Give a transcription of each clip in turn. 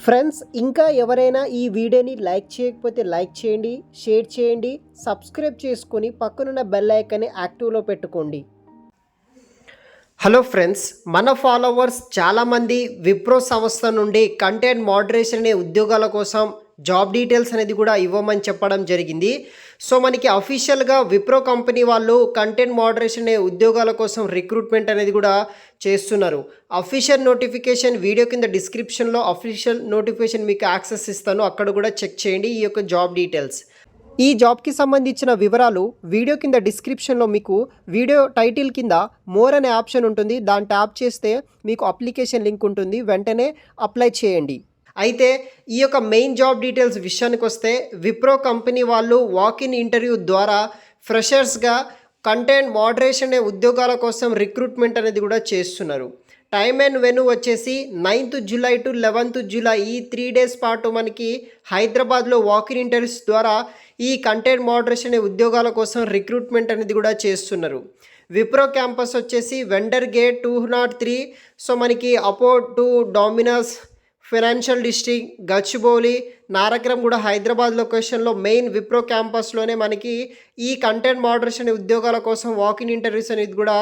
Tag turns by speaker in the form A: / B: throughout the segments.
A: Friends ఇంకా ఎవరైనా ఈ వీడియోని లైక్ చేయకపోతే లైక్ చేయండి, షేర్ చేయండి, సబ్స్క్రైబ్ చేసుకొని పక్కనున్న బెల్ ఐకాన్ని యాక్టివ్లో పెట్టుకోండి. హలో ఫ్రెండ్స్, మన ఫాలోవర్స్ చాలామంది విప్రో సంస్థ నుండి కంటెంట్ మోడరేషన్ అనే ఉద్యోగాల కోసం జాబ్ డీటెయిల్స్ అనేది కూడా ఇవ్వమని చెప్పడం జరిగింది. సో మనకి అఫీషియల్గా విప్రో కంపెనీ వాళ్ళు కంటెంట్ మోడరేషన్ అనే ఉద్యోగాల కోసం రిక్రూట్మెంట్ అనేది కూడా చేస్తున్నారు. అఫీషియల్ నోటిఫికేషన్ వీడియో కింద డిస్క్రిప్షన్లో అఫీషియల్ నోటిఫికేషన్ మీకు యాక్సెస్ ఇస్తాను, అక్కడ కూడా చెక్ చేయండి ఈ యొక్క జాబ్ డీటెయిల్స్. ఈ జాబ్కి సంబంధించిన వివరాలు వీడియో కింద డిస్క్రిప్షన్లో మీకు వీడియో టైటిల్ కింద మోర్ అనే ఆప్షన్ ఉంటుంది. దాన్ని ట్యాప్ చేస్తే మీకు అప్లికేషన్ లింక్ ఉంటుంది, వెంటనే అప్లై చేయండి. అయితే ఈ యొక్క మెయిన్ జాబ్ డీటెయిల్స్ విషయానికి వస్తే విప్రో కంపెనీ వాళ్ళు వాక్-ఇన్ ఇంటర్వ్యూ ద్వారా ఫ్రెషర్స్గా కంటెంట్ మోడరేషన్ అనే ఉద్యోగాల కోసం రిక్రూట్మెంట్ అనేది కూడా చేస్తున్నారు. టైమ్ అండ్ వెన్యూ వచ్చేసి 9th July to 11th July ఈ 3 days పాటు మనకి హైదరాబాద్లో వాక్-ఇన్ ఇంటర్వ్యూస్ ద్వారా ఈ కంటెంట్ మోడరేషన్ అనే ఉద్యోగాల కోసం రిక్రూట్మెంట్ అనేది కూడా చేస్తున్నారు. విప్రో క్యాంపస్ వచ్చేసి వెండర్ గేట్ 203. సో మనకి అపోర్ట్ to Domino's financial district Gachibowli నారక్రం కూడా హైదరాబాద్ లొకేషన్లో మెయిన్ విప్రో క్యాంపస్లోనే మనకి ఈ కంటెంట్ మోడరేషన్ ఉద్యోగాల కోసం వాక్-ఇన్ ఇంటర్వ్యూస్ అనేది కూడా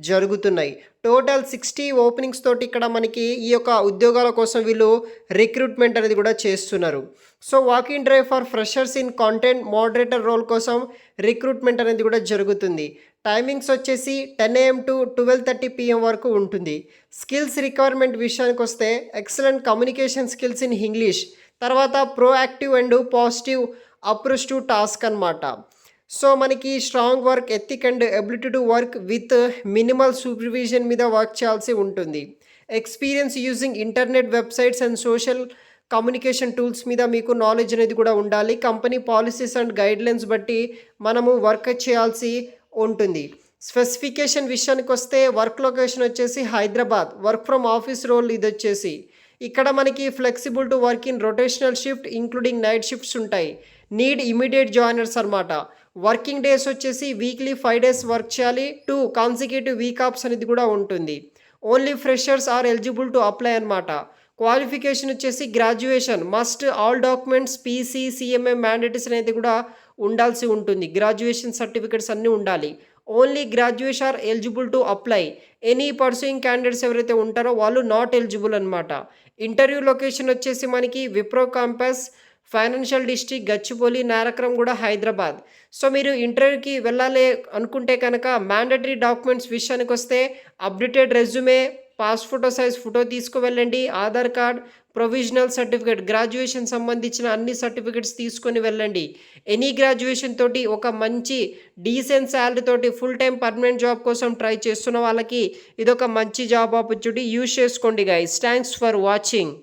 A: జరుగుతున్నాయి. టోటల్ 60 ఓపెనింగ్స్ తోటి ఇక్కడ మనకి ఈ యొక్క ఉద్యోగాల కోసం వీళ్ళు రిక్రూట్మెంట్ అనేది కూడా చేస్తున్నారు. So walk-in drive for freshers in content moderator role కోసం రిక్రూట్మెంట్ అనేది కూడా జరుగుతుంది. టైమింగ్స్ వచ్చేసి 10 AM టు 12:30 PM వరకు ఉంటుంది. స్కిల్స్ రిక్వైర్మెంట్ విషయానికి వస్తే excellent communication skills in English, తర్వాత proactive and positive approach to task అనమాట. సో మనకి strong work ethic and ability to work with minimal supervision మీద వర్క్ చేయాల్సి ఉంటుంది. Experience using internet websites and social communication tools మీద మీకు knowledge అనేది కూడా ఉండాలి. కంపెనీ పాలసీస్ అండ్ గైడ్లైన్స్ బట్టి మనము వర్క్ చేయాల్సి ఉంటుంది. స్పెసిఫికేషన్ విషయానికి వస్తే వర్క్ లొకేషన్ వచ్చేసి Hyderabad. Work from office role ఇది వచ్చేసి ఇక్కడ మనకి flexible to work in rotational shift including night shifts ఉంటాయి. నీడ్ ఇమీడియట్ జాయినర్స్ అనమాట. వర్కింగ్ డేస్ వచ్చేసి వీక్లీ 5 days వర్క్ చేయాలి. 2 consecutive వీక్ ఆఫ్స్ అనేది కూడా ఉంటుంది. Only freshers are eligible to apply అనమాట. క్వాలిఫికేషన్ వచ్చేసి graduation must, all documents PC CMA mandatories అనేది కూడా ఉండాల్సి ఉంటుంది. గ్రాడ్యుయేషన్ సర్టిఫికెట్స్ అన్నీ ఉండాలి. Only graduation are eligible to apply. Any pursuing candidates ఎవరైతే ఉంటారో వాళ్ళు నాట్ ఎలిజిబుల్ అనమాట. ఇంటర్వ్యూ లొకేషన్ వచ్చేసి మనకి Wipro campus financial district Gachibowli నారక్రం కూడా హైదరాబాద్. సో మీరు ఇంటర్వ్యూకి వెళ్ళాలి అనుకుంటే కనుక మ్యాండేటరీ డాక్యుమెంట్స్ విషయానికి వస్తే updated resume, pass photo size photo తీసుకువెళ్ళండి, Aadhaar card, provisional certificate, graduation సంబంధించిన అన్ని సర్టిఫికేట్స్ తీసుకొని వెళ్ళండి. ఎనీ గ్రాడ్యుయేషన్ తోటి ఒక మంచి డీసెంట్ శాలరీ తోటి ఫుల్ టైం పర్మనెంట్ జాబ్ కోసం ట్రై చేస్తున్న వాళ్ళకి ఇదొక మంచి జాబ్ ఆపర్చునిటీ. యూజ్ చేసుకోండి గైస్. Thanks for watching.